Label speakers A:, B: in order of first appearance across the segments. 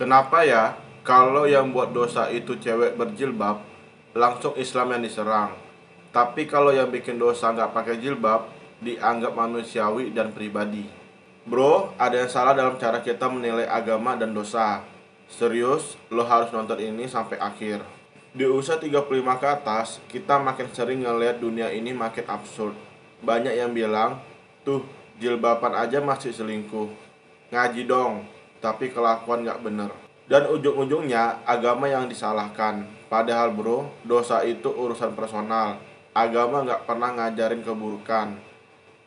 A: Kenapa ya kalau yang buat dosa itu cewek berjilbab, langsung Islam yang diserang. Tapi kalau yang bikin dosa nggak pakai jilbab, dianggap manusiawi dan pribadi. Bro, ada yang salah dalam cara kita menilai agama dan dosa. Serius, lo harus nonton ini sampai akhir. Di usia 35 ke atas, kita makin sering ngeliat dunia ini makin absurd. Banyak yang bilang, tuh jilbaban aja masih selingkuh. Ngaji dong, tapi kelakuan nggak bener. Dan ujung-ujungnya agama yang disalahkan. Padahal bro, dosa itu urusan personal. Agama nggak pernah ngajarin keburukan.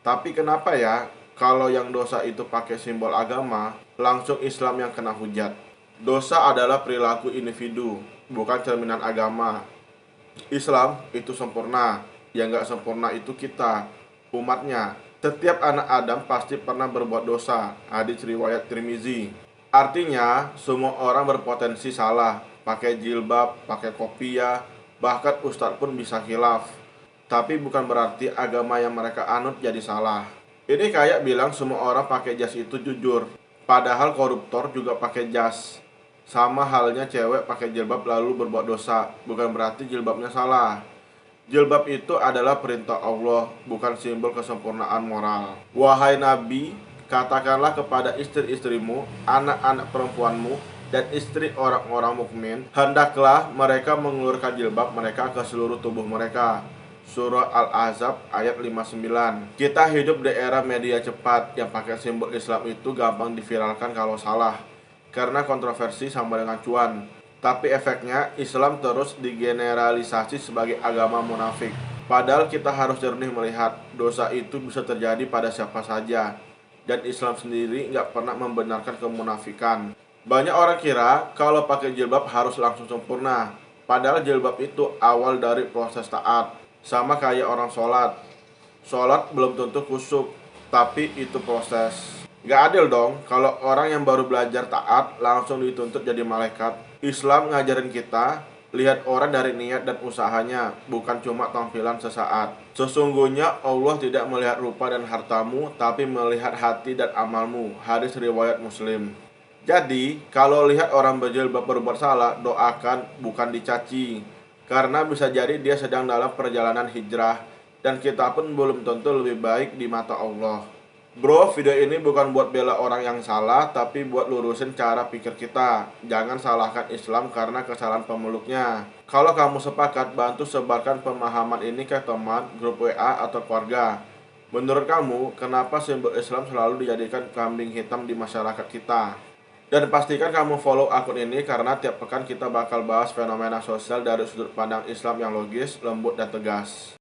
A: Tapi kenapa ya, kalau yang dosa itu pakai simbol agama, langsung Islam yang kena hujat? Dosa adalah perilaku individu, bukan cerminan agama. Islam itu sempurna, yang nggak sempurna itu kita, umatnya. Setiap anak Adam pasti pernah berbuat dosa. Hadis riwayat Tirmizi. Artinya, semua orang berpotensi salah. Pakai jilbab, pakai kopiah, bahkan ustadz pun bisa khilaf. Tapi bukan berarti agama yang mereka anut jadi salah. Ini kayak bilang semua orang pakai jas itu jujur. Padahal koruptor juga pakai jas. Sama halnya cewek pakai jilbab lalu berbuat dosa. Bukan berarti jilbabnya salah. Jilbab itu adalah perintah Allah, bukan simbol kesempurnaan moral. Wahai Nabi, katakanlah kepada istri-istrimu, anak-anak perempuanmu, dan istri orang-orang mukmin, hendaklah mereka mengulurkan jilbab mereka ke seluruh tubuh mereka. Surah Al-Ahzab ayat 59. Kita hidup di era media cepat yang pakai simbol Islam itu gampang diviralkan kalau salah, karena kontroversi sama dengan cuan. Tapi efeknya Islam terus digeneralisasi sebagai agama munafik. Padahal kita harus jernih melihat dosa itu bisa terjadi pada siapa saja. Dan Islam sendiri nggak pernah membenarkan kemunafikan. Banyak orang kira kalau pakai jilbab harus langsung sempurna. Padahal jilbab itu awal dari proses taat. Sama kayak orang sholat. Sholat belum tentu khusyuk, tapi itu proses. Gak adil dong kalau orang yang baru belajar taat langsung dituntut jadi malaikat. Islam ngajarin kita lihat orang dari niat dan usahanya, bukan cuma tampilan sesaat. Sesungguhnya Allah tidak melihat rupa dan hartamu, tapi melihat hati dan amalmu. Hadis riwayat Muslim. Jadi, kalau lihat orang berjilbab berbuat salah, doakan, bukan dicaci. Karena bisa jadi dia sedang dalam perjalanan hijrah, dan kita pun belum tentu lebih baik di mata Allah. Bro, video ini bukan buat bela orang yang salah, tapi buat lurusin cara pikir kita. Jangan salahkan Islam karena kesalahan pemeluknya. Kalau kamu sepakat, bantu sebarkan pemahaman ini ke teman, grup WA, atau keluarga. Menurut kamu, kenapa simbol Islam selalu dijadikan kambing hitam di masyarakat kita? Dan pastikan kamu follow akun ini karena tiap pekan kita bakal bahas fenomena sosial dari sudut pandang Islam yang logis, lembut, dan tegas.